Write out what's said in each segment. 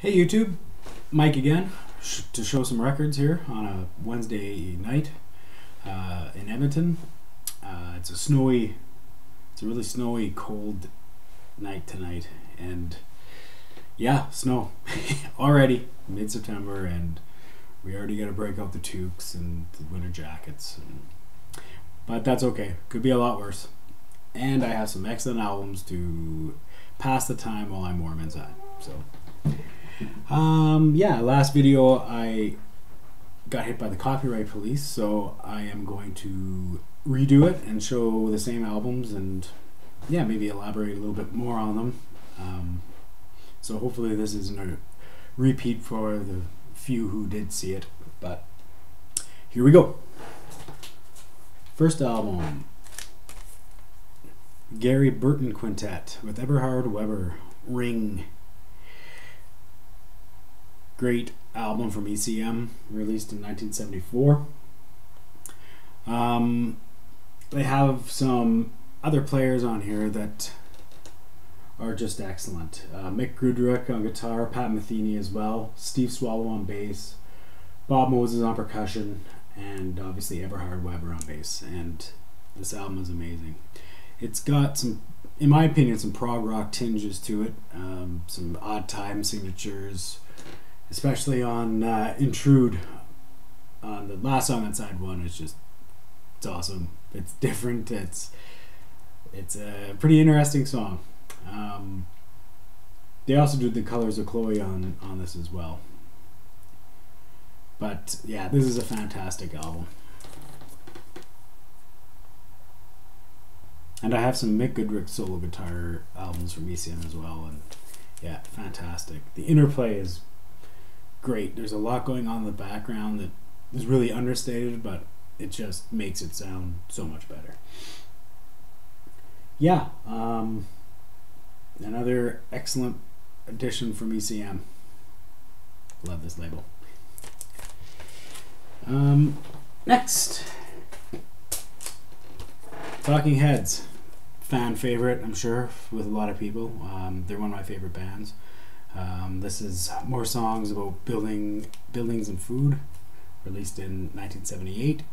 Hey YouTube, Mike again to show some records here on a Wednesday night in Edmonton. It's a really snowy, cold night tonight, and yeah, snow already mid-September, and we already got to break out the toques and the winter jackets, but that's okay. Could be a lot worse. And I have some excellent albums to pass the time while I'm warm inside. So yeah, last video I got hit by the copyright police, so I am going to redo it and show the same albums and yeah, maybe elaborate a little bit more on them. So hopefully this isn't a repeat for the few who did see it, but here we go. First album, Gary Burton Quintet with Eberhard Weber, Ring. Great album from ECM, released in 1974. They have some other players on here that are just excellent. Mick Grudrick on guitar, Pat Metheny as well, Steve Swallow on bass, Bob Moses on percussion, and obviously Eberhard Weber on bass. And this album is amazing. It's got some, in my opinion, some prog rock tinges to it, some odd time signatures, especially on Intrude. On the last song on side one, it's awesome. It's different. It's a pretty interesting song. They also do The Colors of Chloe on this as well. But yeah, this is a fantastic album. And I have some Mick Goodrick solo guitar albums from ECM as well, and yeah, fantastic. The interplay is great. There's a lot going on in the background that is really understated, but it just makes it sound so much better. Yeah, another excellent addition from ECM. Love this label. Next, Talking Heads, fan favorite, I'm sure, with a lot of people. They're one of my favorite bands. This is more songs about buildings and food, released in 1978.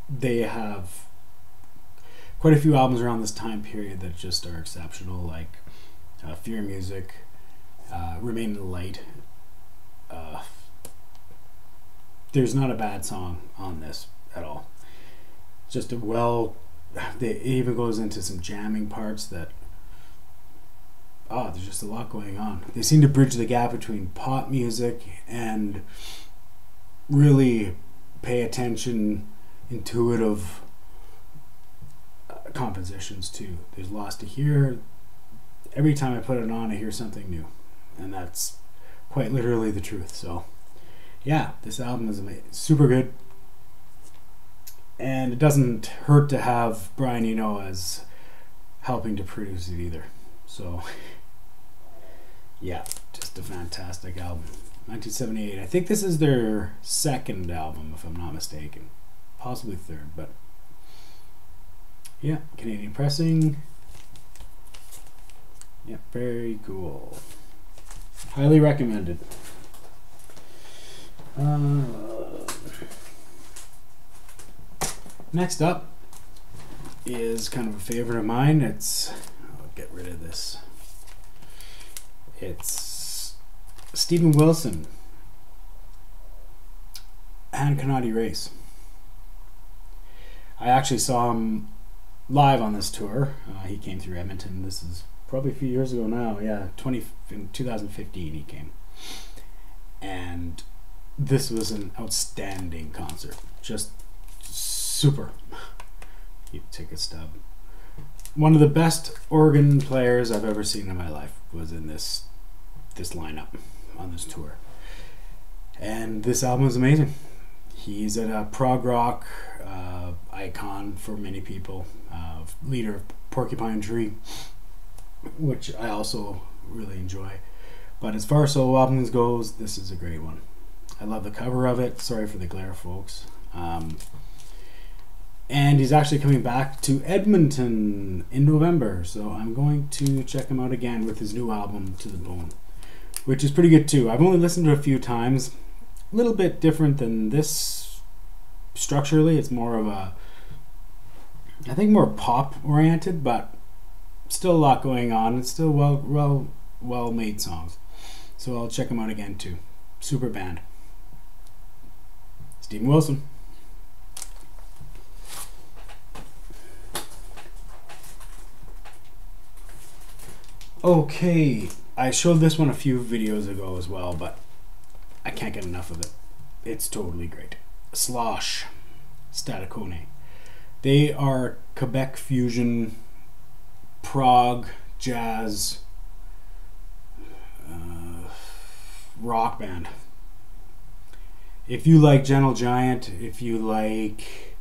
They have quite a few albums around this time period that just are exceptional, like Fear Music, Remain in the Light. There's not a bad song on this at all. Just a it even goes into some jamming parts that, there's just a lot going on. They seem to bridge the gap between pop music and really pay attention, intuitive compositions too. There's lots to hear. Every time I put it on, I hear something new, and that's quite literally the truth. So yeah, this album is amazing, super good. And it doesn't hurt to have Brian Eno as helping to produce it either. So yeah, just a fantastic album. 1978. I think this is their second album, if I'm not mistaken. Possibly third, but yeah, Canadian pressing. Yeah, very cool. Highly recommended. Next up is kind of a favorite of mine. I'll get rid of this. It's Stephen Wilson, Hand Cannot Erase. I actually saw him live on this tour. He came through Edmonton. This is probably a few years ago now. Yeah, in 2015 he came. And this was an outstanding concert. Just super. You take a stub. One of the best organ players I've ever seen in my life was in this lineup on this tour. And this album is amazing. He's a prog rock icon for many people. Leader of Porcupine Tree, which I also really enjoy. But as far as solo albums goes, this is a great one. I love the cover of it. Sorry for the glare, folks. And he's actually coming back to Edmonton in November, so I'm going to check him out again with his new album, To the Bone, which is pretty good too. I've only listened to it a few times. A little bit different than this structurally. It's more of a, I think, more pop oriented, but still a lot going on. It's still well made songs. So I'll check him out again too. Super band. Stephen Wilson. Okay, I showed this one a few videos ago as well, but I can't get enough of it. It's totally great. Sloche, Stadacone. They are Quebec fusion, prog, jazz, rock band. If you like Gentle Giant, if you like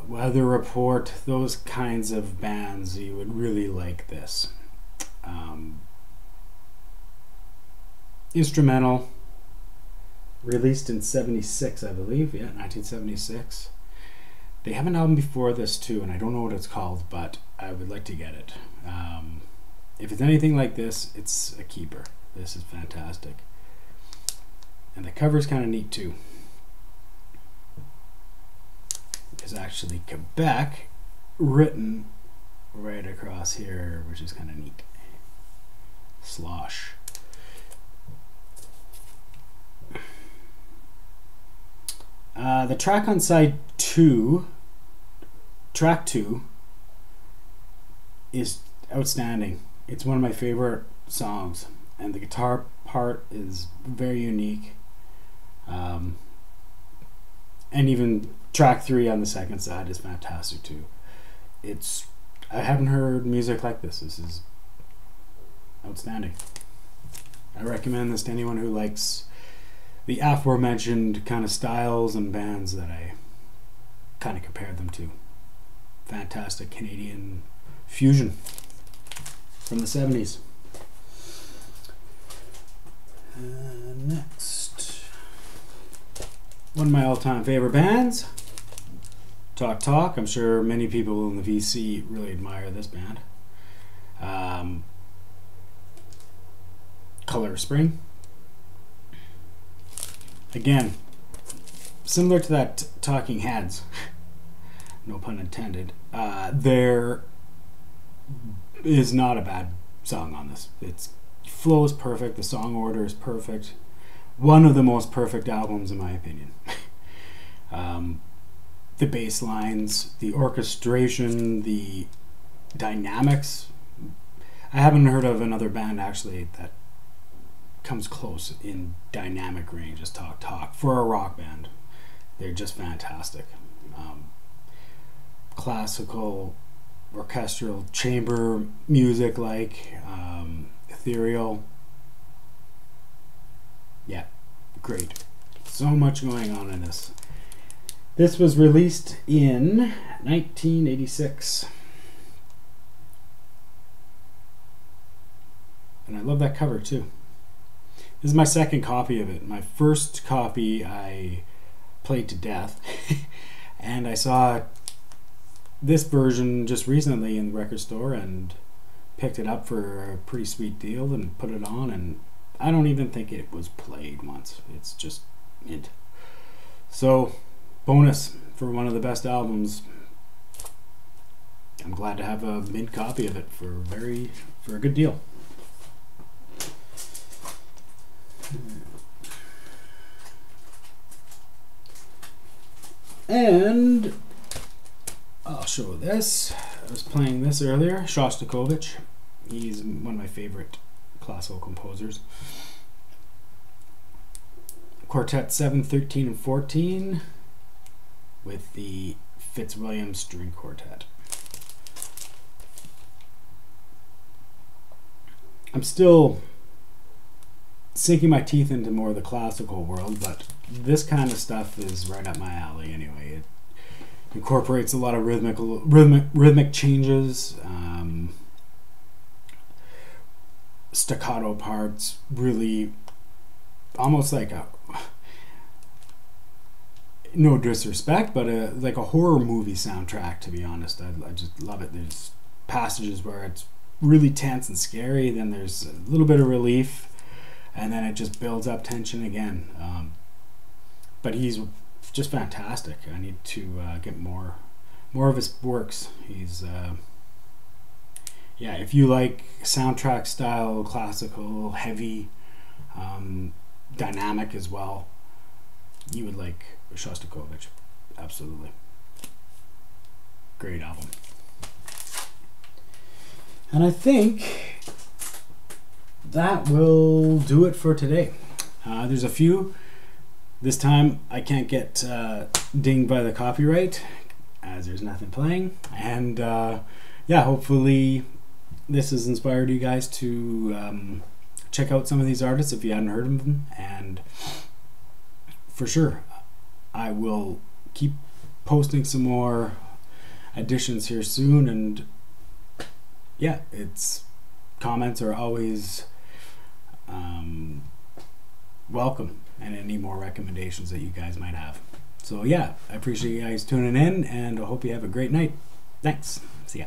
Weather Report, those kinds of bands, you would really like this. Instrumental, released in 76, I believe. Yeah, 1976. They have an album before this too, and I don't know what it's called, but I would like to get it. If it's anything like this, it's a keeper. This is fantastic. And the cover's kind of neat too. It's actually Quebec written right across here, which is kind of neat. Sloche. The track on side 2, track 2, is outstanding. It's one of my favorite songs, and the guitar part is very unique. And even track 3 on the second side is fantastic too. I haven't heard music like this. This is outstanding. I recommend this to anyone who likes the aforementioned kind of styles and bands that I kind of compared them to. Fantastic Canadian fusion from the 70s. Next, one of my all-time favorite bands, TalkTalk. I'm sure many people in the VC really admire this band. Color of Spring. Again, similar to that Talking Heads, no pun intended, there is not a bad song on this. Its flow is perfect, the song order is perfect. One of the most perfect albums in my opinion. The bass lines, the orchestration, the dynamics. I haven't heard of another band actually that comes close in dynamic range as TalkTalk for a rock band. They're just fantastic. Classical, orchestral, chamber music, like ethereal. Yeah, great. So much going on in this. This was released in 1986. And I love that cover too. This is my second copy of it. My first copy I played to death. And I saw this version just recently in the record store and picked it up for a pretty sweet deal and put it on, and I don't even think it was played once. It's just mint. So, bonus for one of the best albums. I'm glad to have a mint copy of it for a good deal. And I'll show this. I was playing this earlier, Shostakovich. He's one of my favorite classical composers. Quartet 7, 13, and 14 with the Fitzwilliam string quartet. I'm still sinking my teeth into more of the classical world, but this kind of stuff is right up my alley anyway. It incorporates a lot of rhythmic changes, staccato parts, really almost like no disrespect, but like a horror movie soundtrack, to be honest. I just love it. There's passages where it's really tense and scary, then there's a little bit of relief, and then it just builds up tension again. But he's just fantastic. I need to get more of his works. He's yeah, if you like soundtrack style, classical, heavy, dynamic as well, you would like Shostakovich. Absolutely. Great album. And I think that will do it for today. There's a few. This time I can't get dinged by the copyright, as there's nothing playing. And yeah, hopefully this has inspired you guys to check out some of these artists if you hadn't heard of them. And for sure, I will keep posting some more additions here soon. And yeah, it's comments are always welcome, and any more recommendations that you guys might have. So yeah, I appreciate you guys tuning in, and I hope you have a great night. Thanks. See ya.